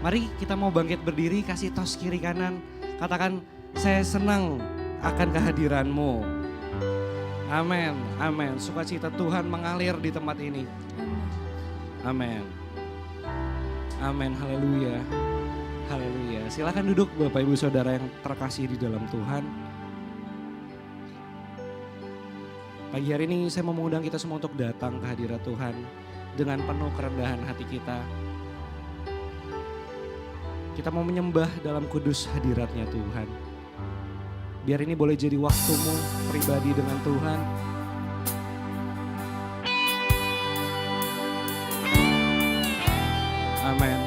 Mari kita mau bangkit berdiri, kasih tos kiri kanan. Katakan, saya senang akan kehadiran-Mu. Amin, amin. Sukacita Tuhan mengalir di tempat ini. Amin. Amin, haleluya. Haleluya. Silakan duduk Bapak Ibu Saudara yang terkasih di dalam Tuhan. Pagi hari ini saya mau mengundang kita semua untuk datang ke hadirat Tuhan dengan penuh kerendahan hati kita. Kita mau menyembah dalam kudus hadiratnya Tuhan. Biar ini boleh jadi waktumu pribadi dengan Tuhan. Amin.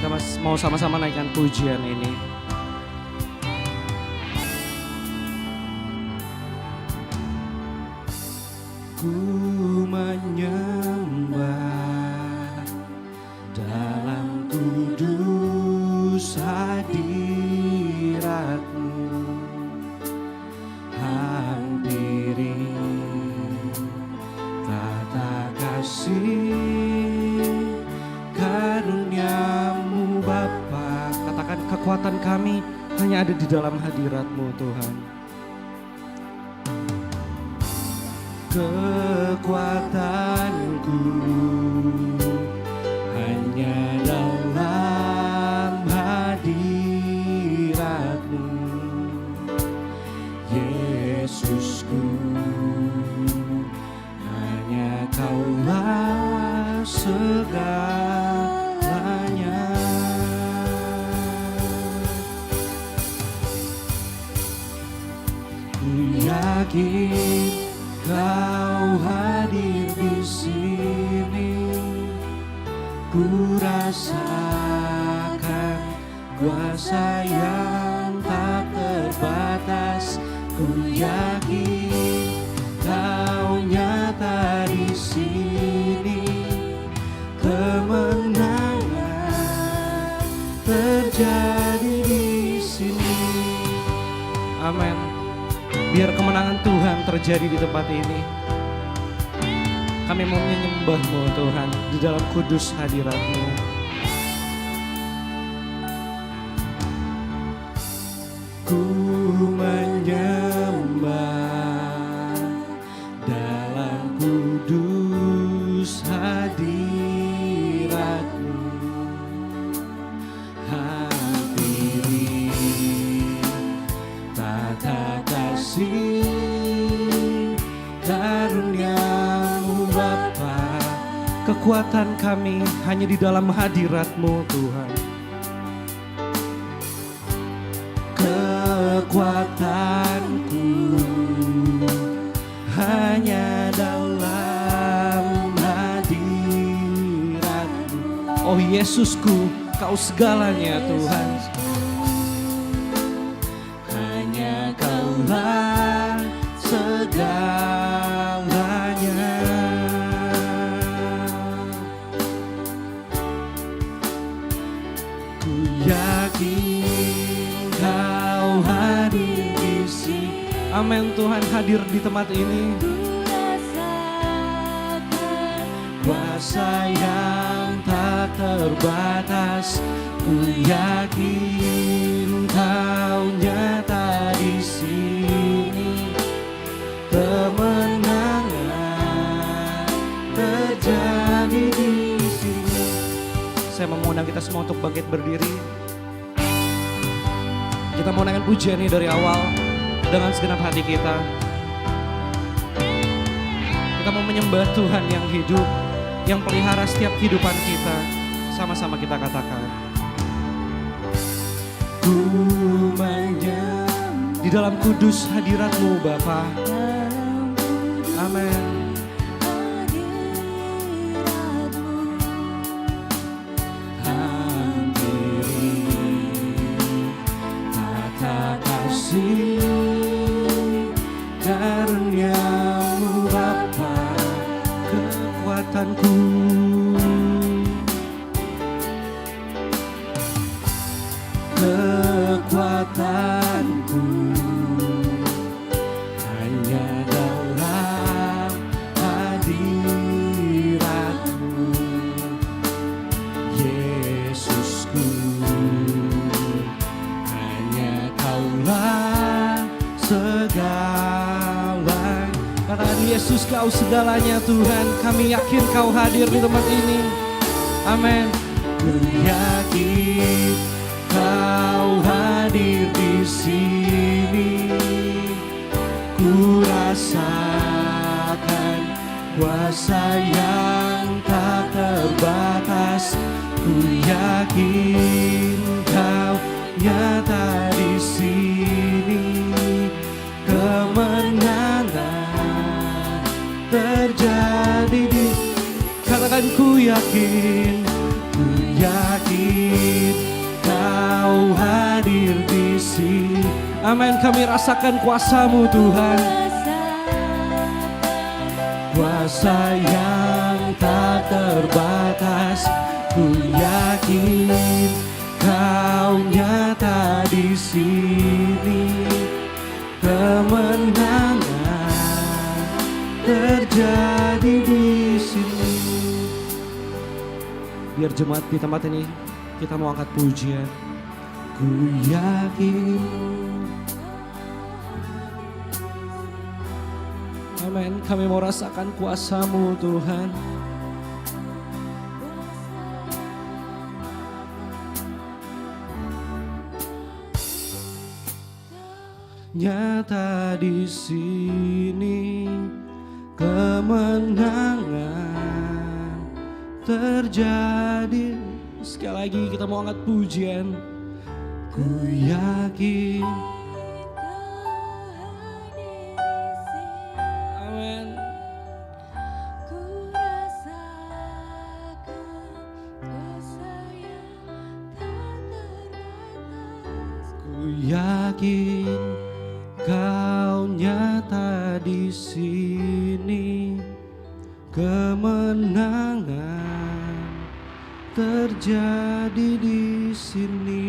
Kita mau sama-sama naikkan pujian ini. Ku menyembah dalam kudus hadirat-Mu, hampiri tata kasih karunia-Mu Bapa. Katakan, kekuatan kami hanya ada di dalam hadirat-Mu Tuhan. Kekuatanku hanya dalam hadirat-Mu, Yesusku, hanya Kaulah segalanya. Ku yakin Kau hadir di sini, ku rasakan kuasa yang tak terbatas. Ku yakin Kau nyata di sini, kemenangan terjadi di sini. Amin. Biar kemenangan Tuhan terjadi di tempat ini. Kami mau menyembah-Mu Tuhan di dalam kudus hadirat-Mu. Ku menyembah dalam kudus hadirat-Mu, hampiri tata kasih karunia-Mu Bapa. Kekuatan kami hanya di dalam hadirat-Mu Tuhan. Kekuatanku hanya dalam hadirat-Mu. Oh Yesusku, Kau segalanya Tuhan. Hanya Kaulah segalanya. Ku yakin Kau hadir di sini. Amin, Tuhan hadir di tempat ini. Kuasa yang tak terbatas. Ku yakin Kau nyata di sini, kemenangan terjadi di sini. Saya mengundang kita semua untuk bangkit berdiri. Kita mau naikkan pujian ini dari awal dengan segenap hati kita. Kita mau menyembah Tuhan yang hidup, yang pelihara setiap kehidupan kita. Sama-sama kita katakan. Ku menyembah di dalam kudus hadirat-Mu Bapa. Amin. Hampiri tata kasih karunia-Mu Bapa. Kekuatanku Yesusku, hanya Kaulah segala. Katakan Yesus, Kau segalanya Tuhan. Kami yakin Kau hadir di tempat ini. Amin. Ku yakin Kau hadir di sini. Ku rasakan kuasa yang tak terbatas. Ku yakin Kau nyata di sini. Kemenangan terjadi di. Katakan ku yakin Kau hadir di sini. Amin. Kami rasakan kuasa-Mu Tuhan. Kuasa yang tak terbatas. Ku yakin Kau nyata di sini. Kemenangan terjadi di sini. Biar jemaat di tempat ini kita mau angkat pujian. Ku yakin. Amin. Kami mau rasakan kuasa-Mu Tuhan. Nyata di sini, kemenangan terjadi. Sekali lagi kita mau angkat pujian. Ku yakin. Amin. Ku yakin Kau nyata di sini. Kemenangan terjadi di sini.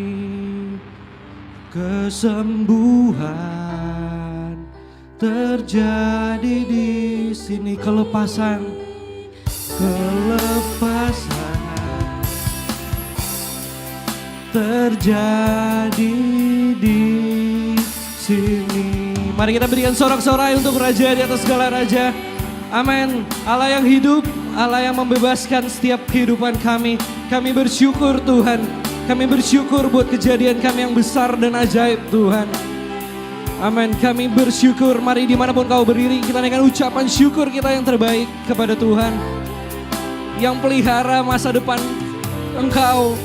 Kesembuhan terjadi di sini. Kelepasan terjadi di sini. Mari kita berikan sorak-sorai untuk Raja di atas segala raja. Amin. Allah yang hidup, Allah yang membebaskan setiap kehidupan kami. Kami bersyukur Tuhan. Kami bersyukur buat kejadian kami yang besar dan ajaib Tuhan. Amin. Kami bersyukur. Mari dimanapun kau berdiri, kita naikkan ucapan syukur kita yang terbaik kepada Tuhan. Yang pelihara masa depan engkau.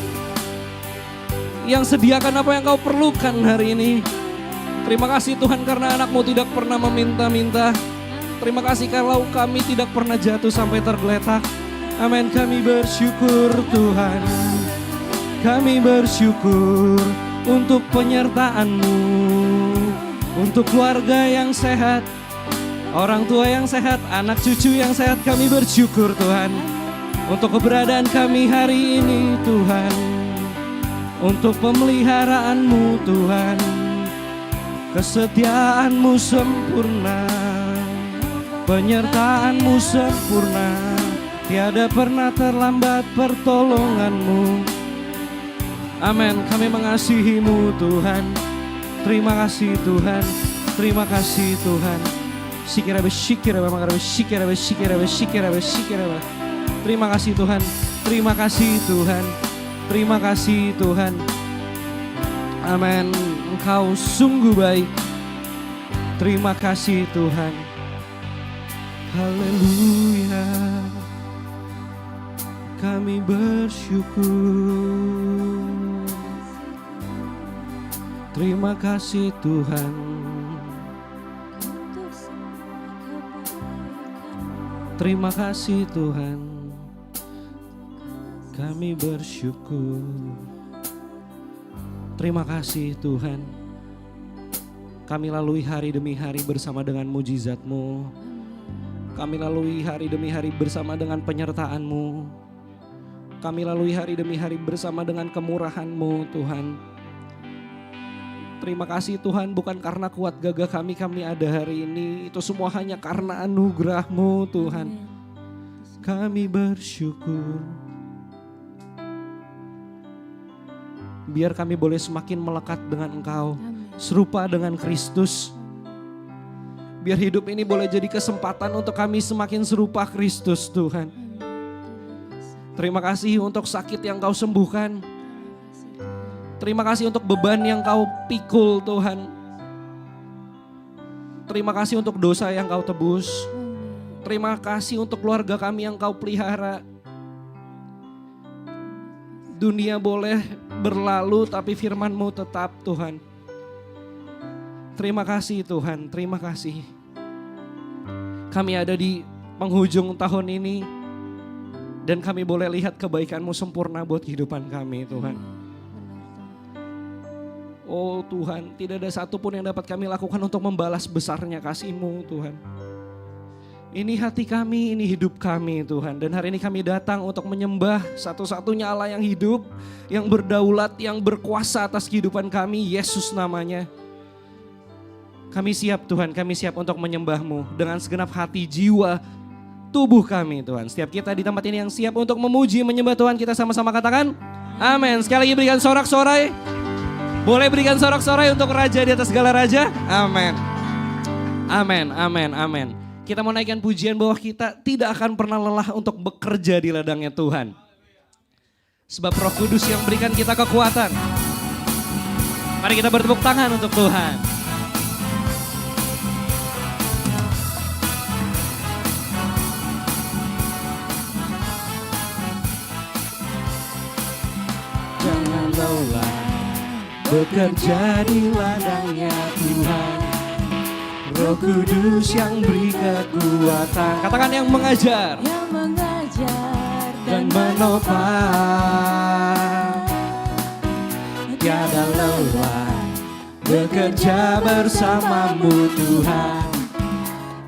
Yang sediakan apa yang kau perlukan hari ini. Terima kasih Tuhan karena anak-Mu tidak pernah meminta-minta. Terima kasih kalau kami tidak pernah jatuh sampai tergeletak. Amin. Kami bersyukur Tuhan. Kami bersyukur untuk penyertaan-Mu. Untuk keluarga yang sehat. Orang tua yang sehat. Anak cucu yang sehat. Kami bersyukur Tuhan. Untuk keberadaan kami hari ini Tuhan. Untuk pemeliharaan-Mu Tuhan. Kesetiaan-Mu sempurna, penyertaan-Mu sempurna, tiada pernah terlambat pertolongan-Mu. Amin. Kami mengasihi-Mu Tuhan. Terima kasih Tuhan. Terima kasih Tuhan. Terima kasih Tuhan. Terima kasih Tuhan. Terima kasih Tuhan. Amin. Engkau sungguh baik. Terima kasih Tuhan. Haleluya. Kami bersyukur. Terima kasih Tuhan. Terima kasih Tuhan. Kami bersyukur. Terima kasih Tuhan. Kami lalui hari demi hari bersama dengan mujizat-Mu. Kami lalui hari demi hari bersama dengan penyertaan-Mu. Kami lalui hari demi hari bersama dengan kemurahan-Mu Tuhan. Terima kasih Tuhan, bukan karena kuat gagah kami ada hari ini. Itu semua hanya karena anugerah-Mu Tuhan. Kami bersyukur. Biar kami boleh semakin melekat dengan Engkau, serupa dengan Kristus. Biar hidup ini boleh jadi kesempatan untuk kami semakin serupa Kristus Tuhan. Terima kasih untuk sakit yang Kau sembuhkan. Terima kasih untuk beban yang Kau pikul Tuhan. Terima kasih untuk dosa yang Kau tebus. Terima kasih untuk keluarga kami yang Kau pelihara. Dunia boleh berlalu tapi firman-Mu tetap Tuhan. Terima kasih Tuhan, terima kasih. Kami ada di penghujung tahun ini dan kami boleh lihat kebaikan-Mu sempurna buat kehidupan kami Tuhan. Oh Tuhan, tidak ada satupun yang dapat kami lakukan untuk membalas besarnya kasih-Mu Tuhan. Ini hati kami, ini hidup kami Tuhan. Dan hari ini kami datang untuk menyembah satu-satunya Allah yang hidup, yang berdaulat, yang berkuasa atas kehidupan kami, Yesus namanya. Kami siap Tuhan, kami siap untuk menyembah-Mu dengan segenap hati, jiwa, tubuh kami Tuhan. Setiap kita di tempat ini yang siap untuk memuji, menyembah Tuhan, kita sama-sama katakan amin. Sekali lagi berikan sorak-sorai. Boleh berikan sorak-sorai untuk Raja di atas segala Raja. Amin. Amin, amin, amin. Kita mau naikkan pujian bahwa kita tidak akan pernah lelah untuk bekerja di ladangnya Tuhan. Sebab Roh Kudus yang berikan kita kekuatan. Mari kita bertepuk tangan untuk Tuhan. Jangan lelah bekerja di ladangnya Tuhan. Roh Kudus yang beri kekuatan. Katakan yang mengajar. Yang mengajar dan menopang. Tiada lelah bekerja bersamamu Tuhan,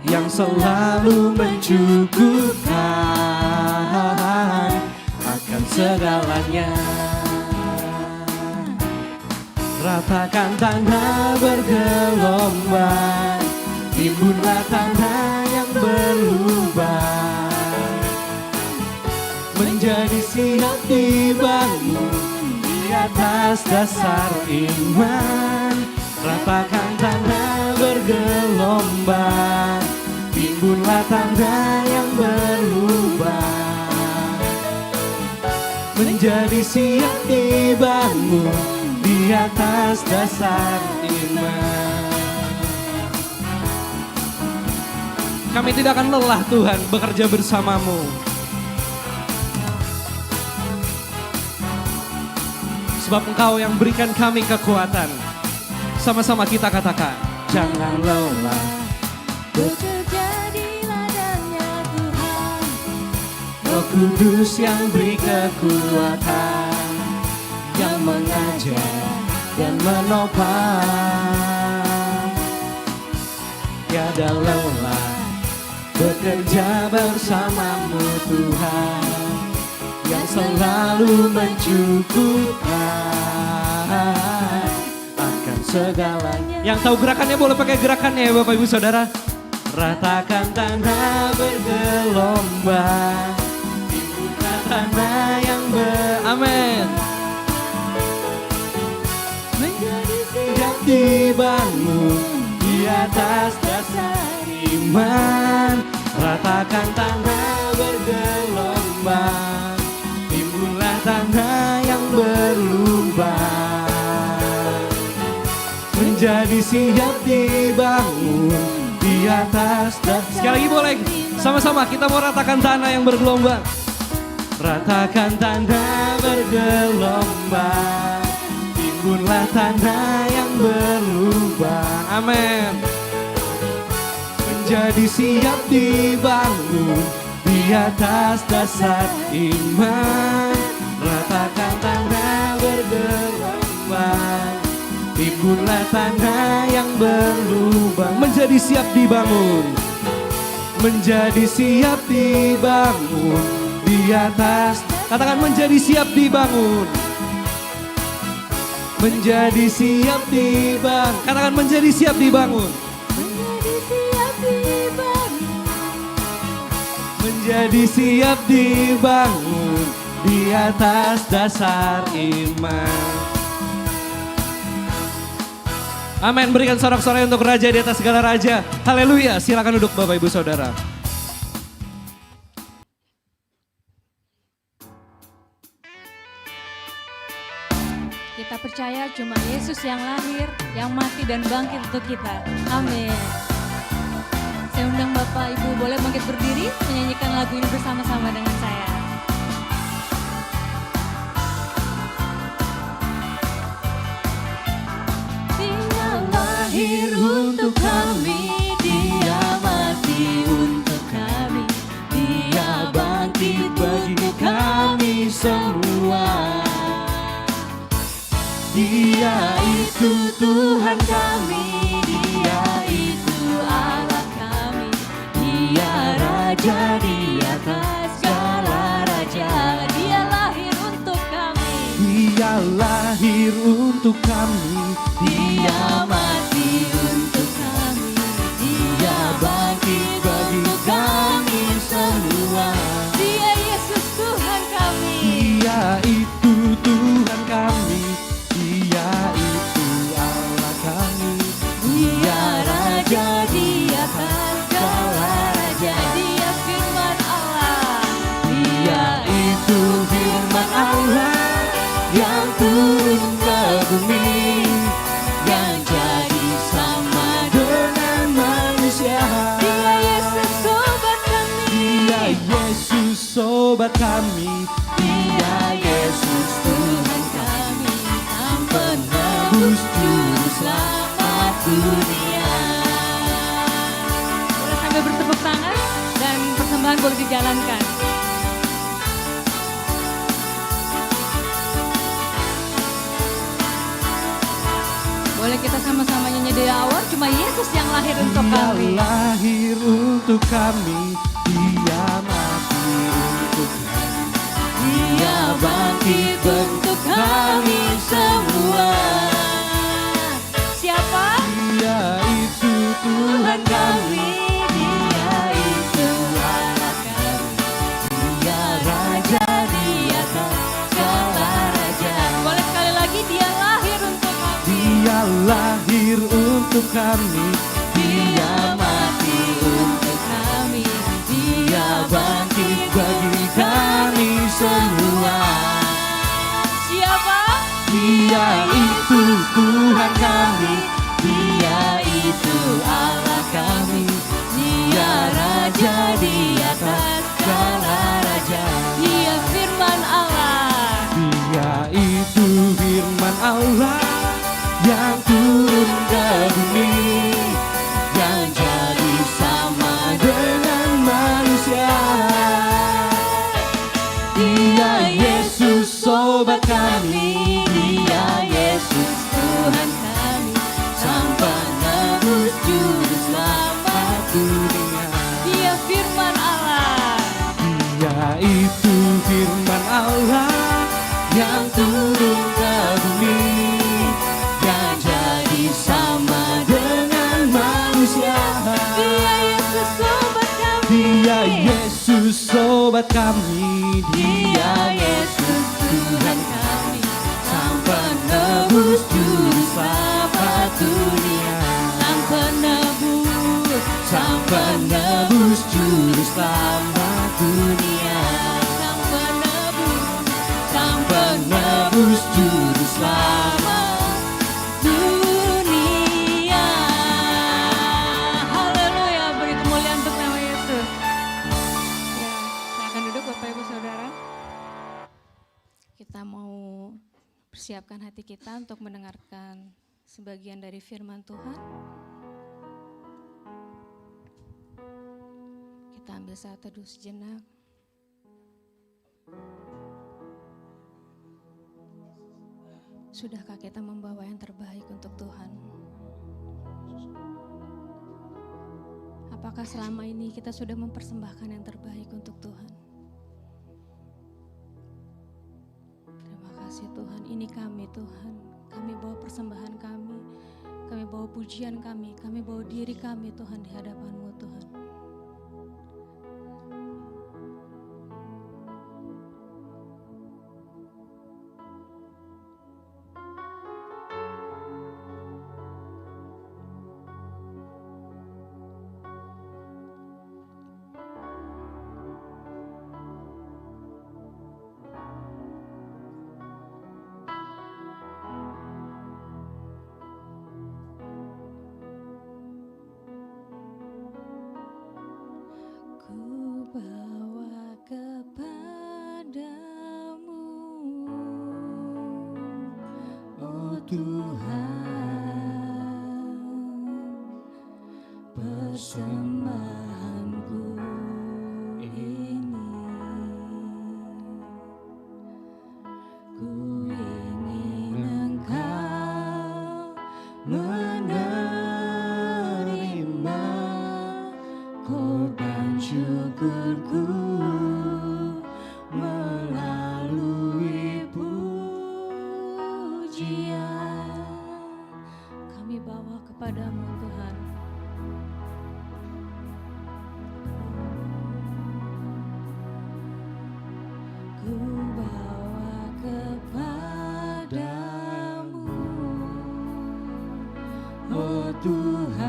yang selalu mencukupkan akan segalanya. Ratakan tanah bergelombang, timbunlah tanah yang berlubang, menjadi siap dibangun di atas dasar iman. Ratakan tanah bergelombang, timbunlah tanah yang berlubang, menjadi siap dibangun di atas dasar iman. Kami tidak akan lelah Tuhan bekerja bersamamu. Sebab Engkau yang berikan kami kekuatan. Sama-sama kita katakan, jangan lelah bekerja di ladangnya Tuhan. Roh Kudus yang beri kekuatan, yang mengajar dan menopang. Tiada lelah bekerja bersamamu Tuhan, yang selalu mencukupkan akan segalanya. Yang tahu gerakannya boleh pakai gerakannya ya Bapak Ibu Saudara. Ratakan tanah bergelombang, timbunlah tanah yang amin, Menjadi siap dibangun di atas dasar iman. Ratakan tanah bergelombang, timbunlah tanah yang berlubang, menjadi siap dibangun di atas dasar. Sekali lagi boleh, sama-sama kita mau ratakan tanah yang bergelombang. Ratakan tanah bergelombang, timbunlah tanah yang berlubang. Amin. Menjadi siap dibangun di atas dasar iman. Ratakan tanah bergelombang, timbunlah tanah yang berlubang. Menjadi siap dibangun, menjadi siap dibangun di atas. Katakan menjadi siap dibangun, menjadi siap dibangun. Katakan menjadi siap dibangun, menjadi siap dibangun di atas dasar iman. Amin. Berikan sorak-sorai untuk Raja di atas segala raja. Haleluya. Silakan duduk Bapak Ibu Saudara. Kita percaya cuma Yesus yang lahir, yang mati dan bangkit untuk kita. Amin. Saya undang Bapak Ibu boleh bangkit berdiri, menyanyikan lagu ini bersama-sama dengan saya. Dia lahir untuk kami, Dia mati untuk kami, Dia bangkit untuk kami semua. Dia itu Tuhan kami, Dia itu Allah kami, Dia Raja di atas segala raja. Dia lahir untuk kami, Dia lahir untuk kami. Dia mati untuk kami, Dia bangkit bagi kami semua. Dia Yesus Tuhan kami, Dia itu Tuhan kami. Dia itu Allah kami. Dia Raja di atas segala raja. Dia firman Allah, Dia itu firman Allah yang turun ke bumi, yang jadi sama dengan manusia. Dia Yesus sobat kami, Dia Yesus sobat kami. Dia Yesus Tuhan kami, Sang penebus juru selamat dunia. Boleh sambil bertepuk tangan dan persembahan boleh dijalankan. Boleh kita sama-sama nyanyi di awal, cuma Yesus yang lahir untuk Dia kami. lahir untuk kami. Dia mati untuk kami. Dia bangkit untuk kami semua. Siapa? Dia itu Tuhan Tuhan kami, kami. Dia itu Allah kami, Dia Raja di atas segala raja. Boleh sekali lagi, Dia lahir untuk kami, Dia lahir untuk kami. Dia mati untuk kami, Dia bangkit bagi kami semua. Siapa? Dia itu Tuhan kami. Dia itu Allah kami, Dia Raja di atas segala raja. Dia firman Allah, Dia itu firman Allah yang turun ke bumi, yang jadi sama dengan manusia. Dia Yesus sobat kami. Dia Yesus Tuhan kami, Sang penebus juru selamat Dunia. Dia firman Allah, Dia itu firman Allah yang turun ke bumi, yang jadi sama dengan manusia. Dia Yesus sobat kami, Dia Yesus sobat kami. Dia Yesus Tuhan kami, Sang penebus juru selamat dunia. Sang penebus, Sang penebus juru selamat dunia. Sang penebus, Sang Penebus juru selamat. dunia. Haleluya, beri kemuliaan untuk nama Yesus. Ya, silakan duduk Bapak Ibu Saudara. Kita mau persiapkan hati kita untuk mendengarkan sebagian dari firman Tuhan. Kita ambil saat teduh sejenak. Sudahkah kita membawa yang terbaik untuk Tuhan? Apakah selama ini kita sudah mempersembahkan yang terbaik untuk Tuhan? Terima kasih Tuhan, ini kami Tuhan. Kami bawa persembahan kami bawa pujian kami bawa diri kami Tuhan di hadapan-Mu Tuhan. Tuhan, persembahanku ini, ku ingin Engkau menerima korban syukurku melalui pujian. Kami bawa kepadamu Tuhan. Ku bawa kepadamu, oh Tuhan,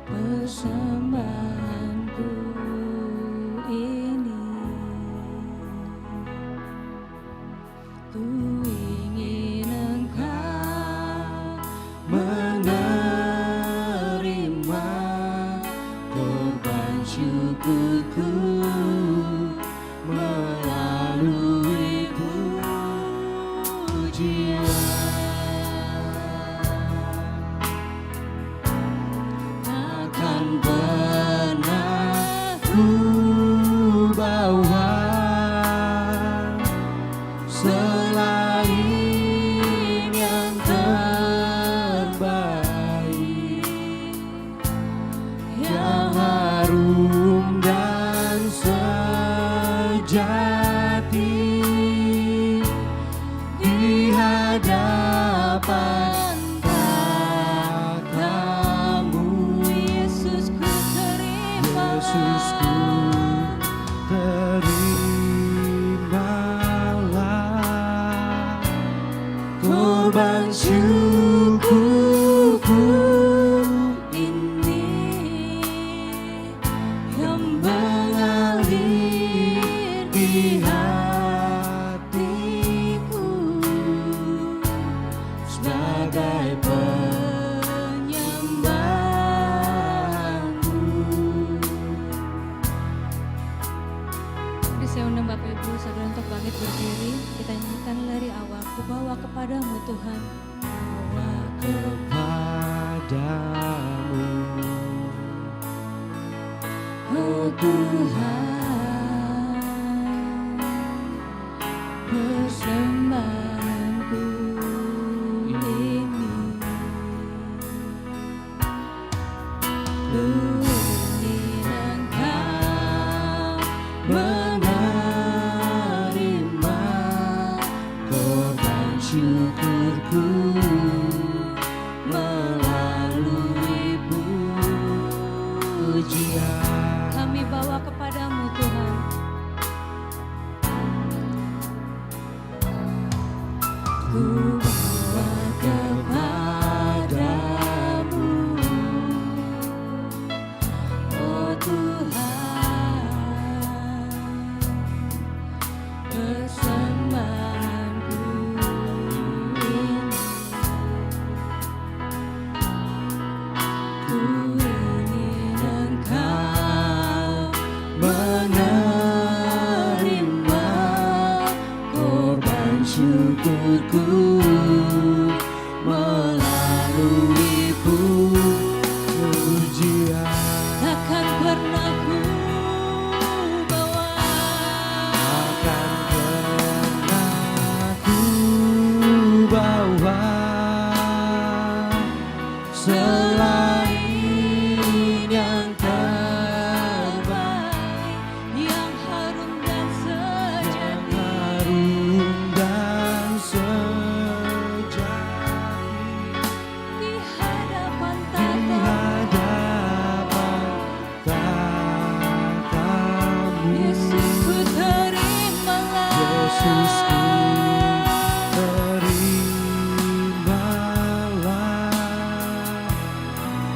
persembahanku ini. Ku ingin Engkau menerima korban syukurku melalui pujian. Takkan pernah ku bawa selain yang terbaik, yang harum dan sejati di hadapan tatamu. Yesusku terimalah korban syukurku ini yang mengalir di hatiku sebagai penyembahanku. Jadi saya undang Bapak Ibu Saudara untuk bangkit berdiri. Kita nyanyikan dari awal. Ku bawa kepadamu Tuhan, bawa kepadamu, oh Tuhan, persembahanku ini. Ku ingin Engkau menerima korban syukurku melalui pujian. Kami bawa kepadamu Tuhan. Ku bawa kepadamu, oh Tuhan, persembahanku ini. Ku ingin Engkau menerima korban syukurku melalui pujian. Takkan pernah ku bawa, takkan pernah ku bawa selain yang terbaik, yang harum dan sejati, di hadapan tatamu. Yesusku terimalah, Yesusku terimalah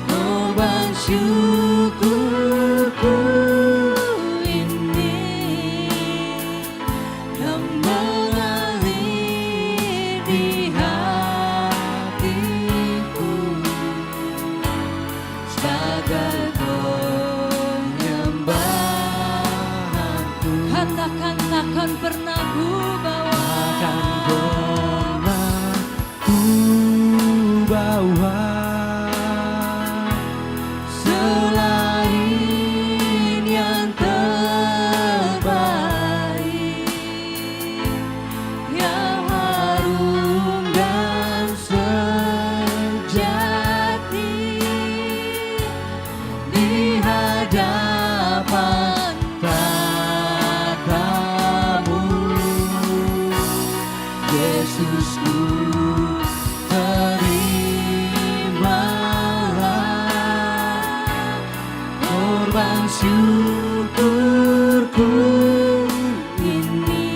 korban syukurku ini yang mengalir di hatiku sebagai penyembahanku. Katakan takkan pernah ku bawa, Yesusku, terimalah korban syukurku ini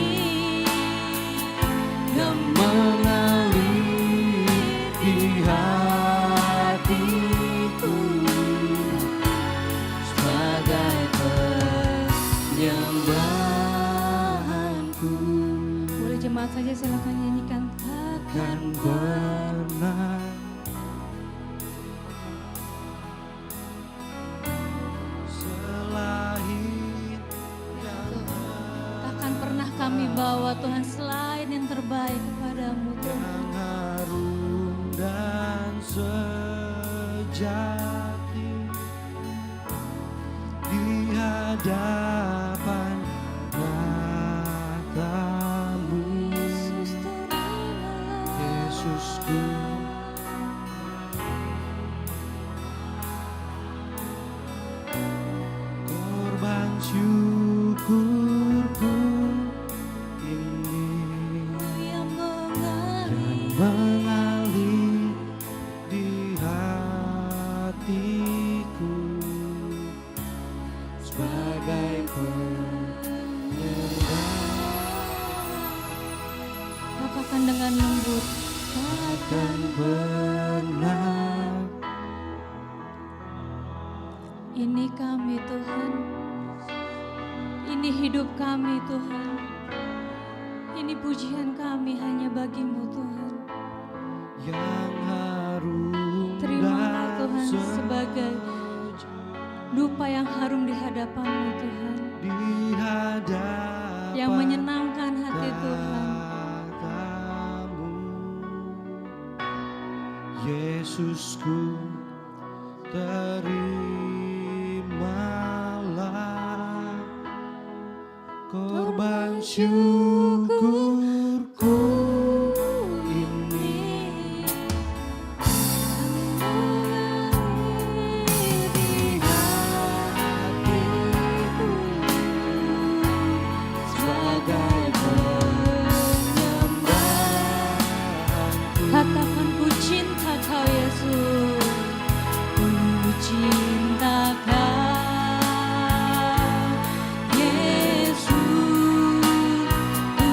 yang mengalir di hatiku sebagai penyembahanku. Boleh jemaat saja silakan nyanyikan. Kan benar selain yang Takkan pernah kami bawa Tuhan selain yang terbaik kepadamu Tuhan. harum dan sejati di hadapan matamu, Yesus terimalah. Yesusku. Korban syukurku ini Yang yang mengalir di hatiku sebagai katakan dengan lembut. dan benar. Ini kami Tuhan. Ini hidup kami Tuhan. Ini pujian kami hanya bagimu Tuhan. Yang harum Terimalah dan Tuhan sebagai dupa yang harum di hadapanmu Tuhan. di hadapan Yang menyenangkan hati Tuhan. katamu, Yesusku, terimalah korban syukurku ini di hatiku sebagai penyembahanku. Katakan ku cinta kau Yesus. Ku cinta kau Yesus. Ku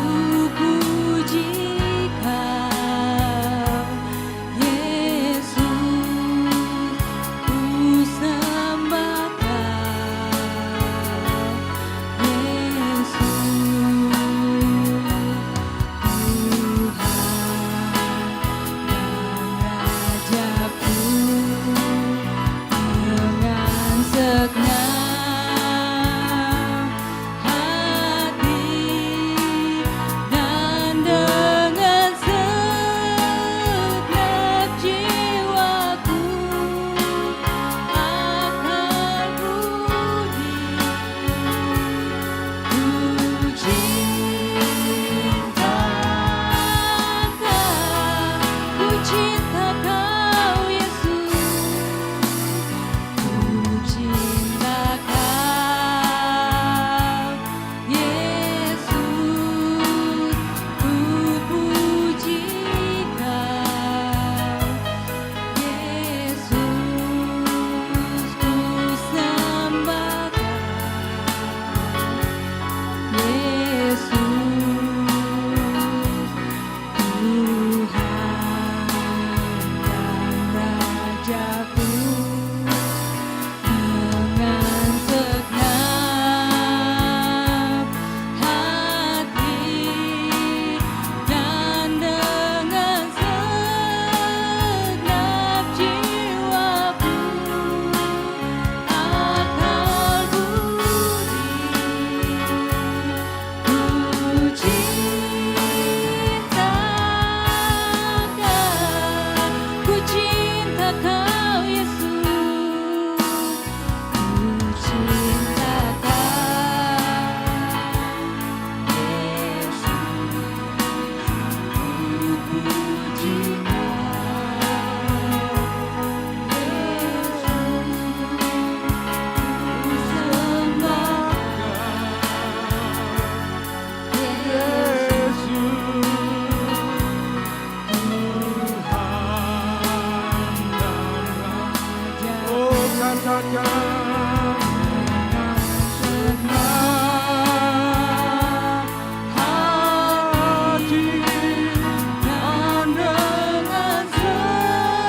dan dengan segenap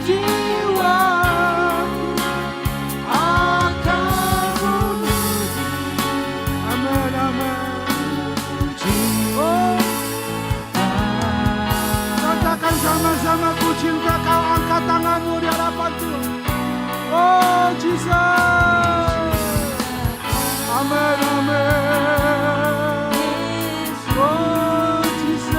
jiwa akan memuji. Amin, amin. Oh, katakan sama-sama, ku cinta kau, angkat tanganmu di hadapan Tuhan. Oh Jesus, amin, amin. Oh Jesus,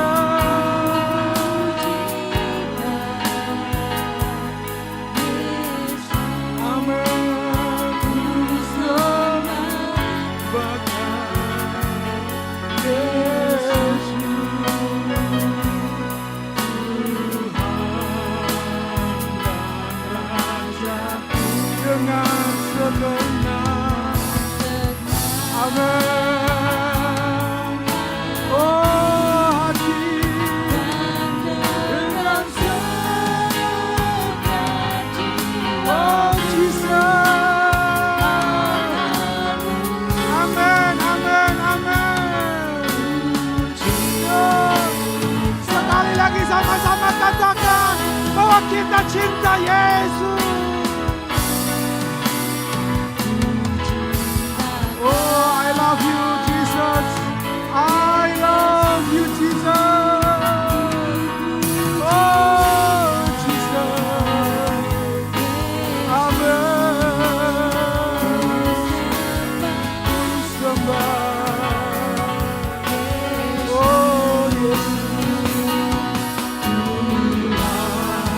amin. Ku sembahkan Yesus, dengan segenap, amin. Oh hati dengan segenap jiwa. Oh Jesus, amin, amin, amin. Oh, sekali lagi sama-sama katakan bahwa kita cinta Yesus. Oh, I love you, Jesus. I love you, Jesus. Oh, Jesus. Amen. Sembah. Oh, Yesus. Tuhan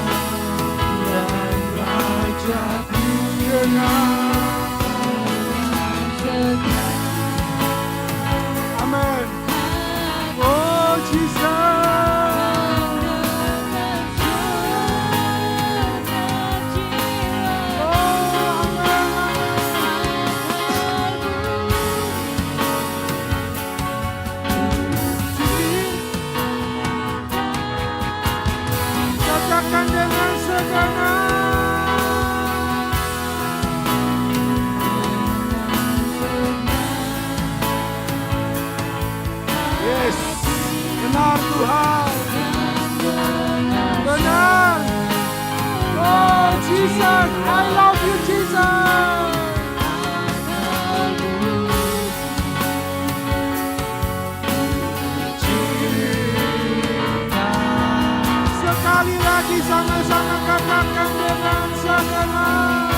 dan Raja dengan amen. Oh Jesus, oh amen. Katakan dengan segenap. Yes, benar Tuhan, benar. Oh Jesus, I love you Jesus. Sekali lagi sama-sama katakan dengan segenap.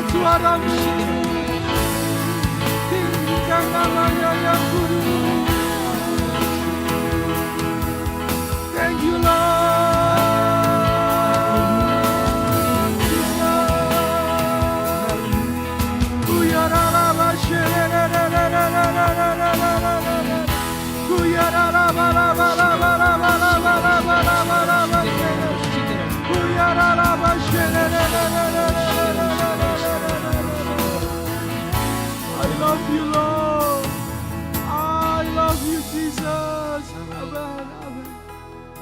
Suaramu tinggikan namanya